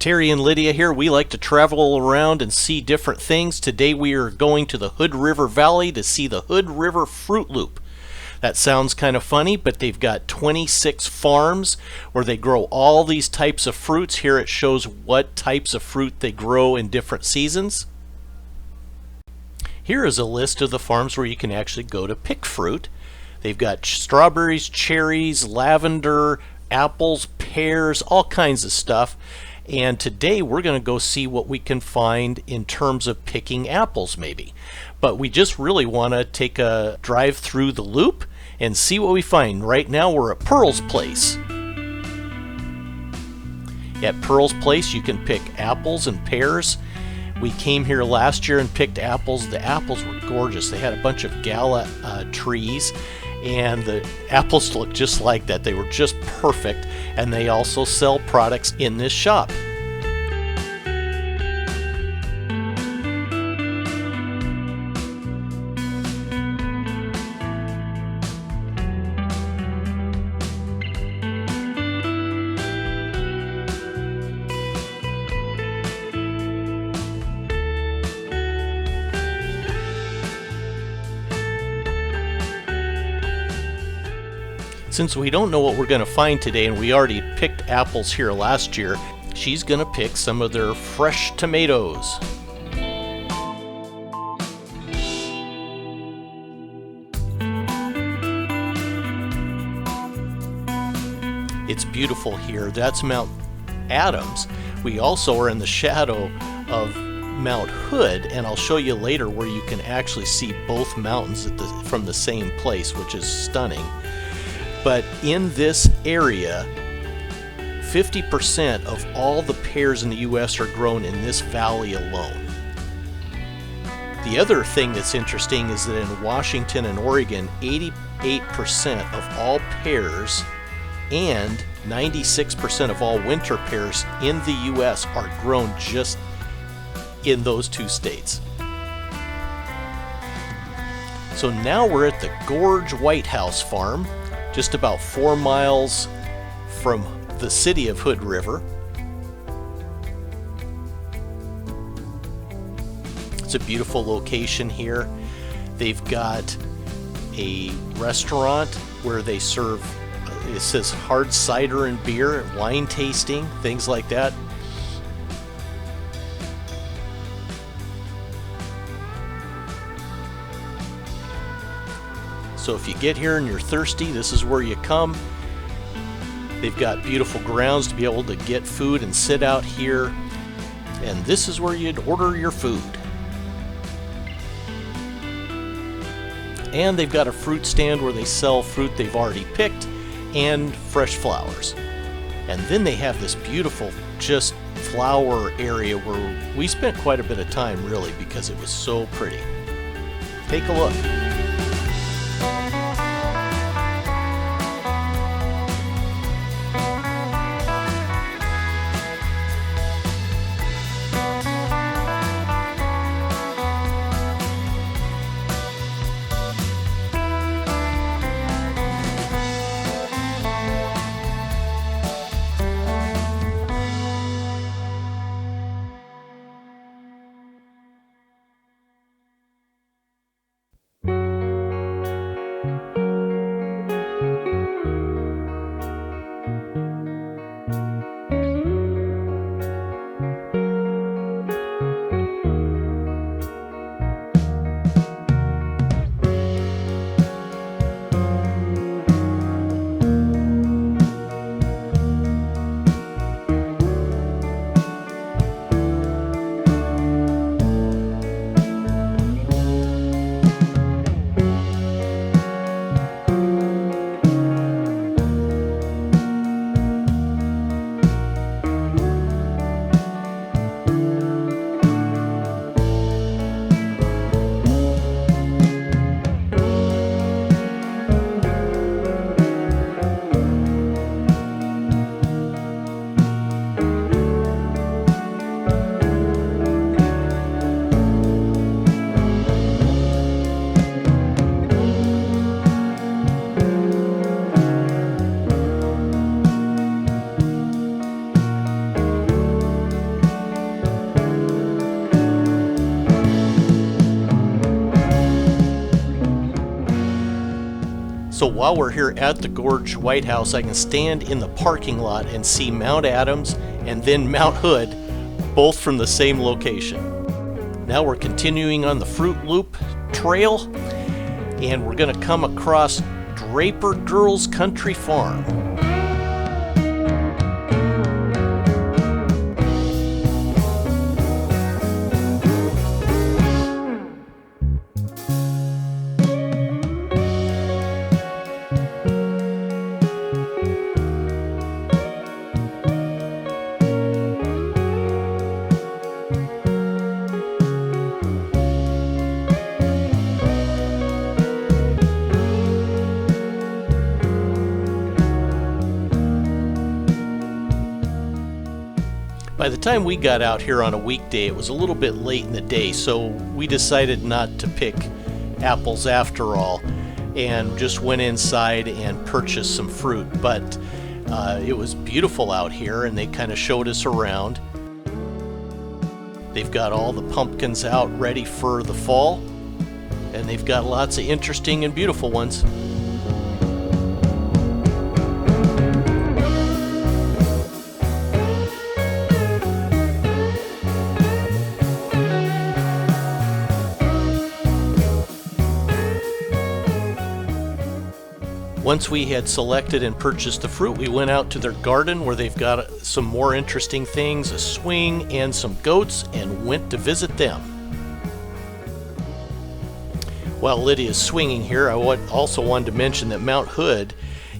Terry and Lydia here. We like to travel around and see different things. Today we are going to the Hood River Valley to see the Hood River Fruit Loop. That sounds kind of funny, but they've got 26 farms where they grow all these types of fruits. Here it shows what types of fruit they grow in different seasons. Here is a list of the farms where you can actually go to pick fruit. They've got strawberries, cherries, lavender, apples, pears, all kinds of stuff. And today we're going to go see what we can find in terms of picking apples maybe. But we just really want to take a drive through the loop and see what we find. Right now we're at Pearl's Place. At Pearl's Place you can pick apples and pears. We came here last year and picked apples. The apples were gorgeous. They had a bunch of gala trees, and the apples looked just like that. They were just perfect, and they also sell products in this shop. Since we don't know what we're going to find today, and we already picked apples here last year, she's going to pick some of their fresh tomatoes. It's beautiful here. That's Mount Adams. We also are in the shadow of Mount Hood, and I'll show you later where you can actually see both mountains from the same place, which is stunning. But in this area, 50% of all the pears in the U.S. are grown in this valley alone. The other thing that's interesting is that in Washington and Oregon, 88% of all pears and 96% of all winter pears in the U.S. are grown just in those two states. So now we're at the Gorge White House Farm, just about 4 miles from the city of Hood River. It's a beautiful location here. They've got a restaurant where they serve, it says hard cider and beer, wine tasting, things like that. So if you get here and you're thirsty, this is where you come. They've got beautiful grounds to be able to get food and sit out here. And this is where you'd order your food. And they've got a fruit stand where they sell fruit they've already picked and fresh flowers. And then they have this beautiful just flower area where we spent quite a bit of time really because it was so pretty. Take a look. So while we're here at the Gorge White House, I can stand in the parking lot and see Mount Adams and then Mount Hood, both from the same location. Now we're continuing on the Fruit Loop Trail, and we're going to come across Draper Girls Country Farm. By the time we got out here on a weekday, it was a little bit late in the day, so we decided not to pick apples after all and just went inside and purchased some fruit. But it was beautiful out here, and they kind of showed us around. They've got all the pumpkins out ready for the fall, and they've got lots of interesting and beautiful ones. Once we had selected and purchased the fruit, we went out to their garden where they've got some more interesting things, a swing and some goats, and went to visit them. While Lydia's swinging here, I also wanted to mention that Mount Hood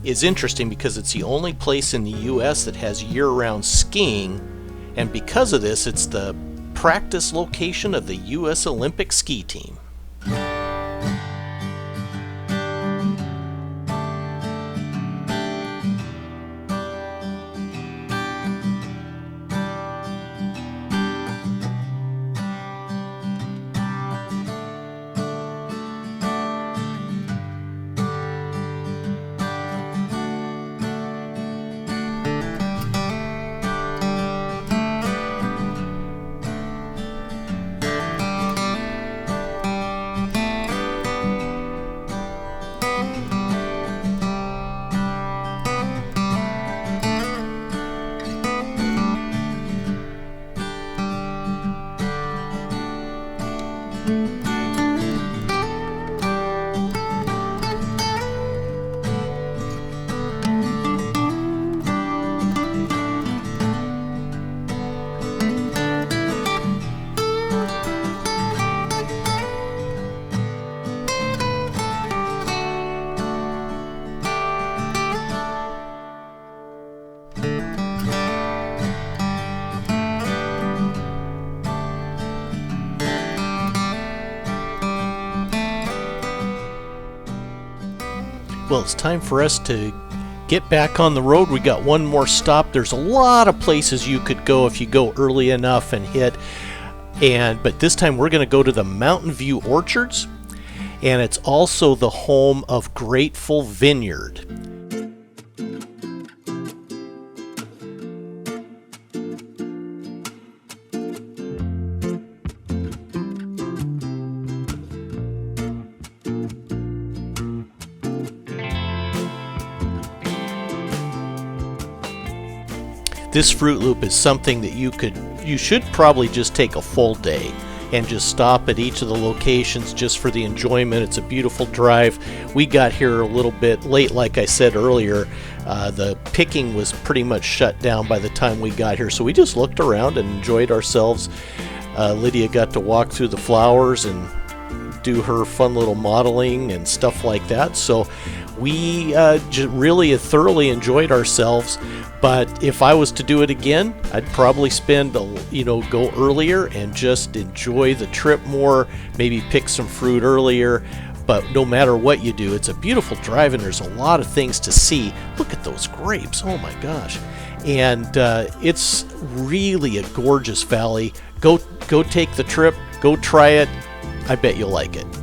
is interesting because it's the only place in the U.S. that has year-round skiing, and because of this, it's the practice location of the U.S. Olympic ski team. Well, it's time for us to get back on the road. We got one more stop. There's a lot of places you could go if you go early enough and hit. But this time we're going to go to the Mountain View Orchards, and it's also the home of Grateful Vineyard. This Fruit Loop is something that you should probably just take a full day and just stop at each of the locations just for the enjoyment. It's a beautiful drive. We got here a little bit late, like I said earlier. The picking was pretty much shut down by the time we got here, so we just looked around and enjoyed ourselves. Lydia got to walk through the flowers and do her fun little modeling and stuff like that. So we really thoroughly enjoyed ourselves. But if I was to do it again, I'd probably go earlier and just enjoy the trip more, maybe pick some fruit earlier. But no matter what you do, it's a beautiful drive and there's a lot of things to see. Look at those grapes, oh my gosh. And it's really a gorgeous valley. Go take the trip, go try it. I bet you'll like it.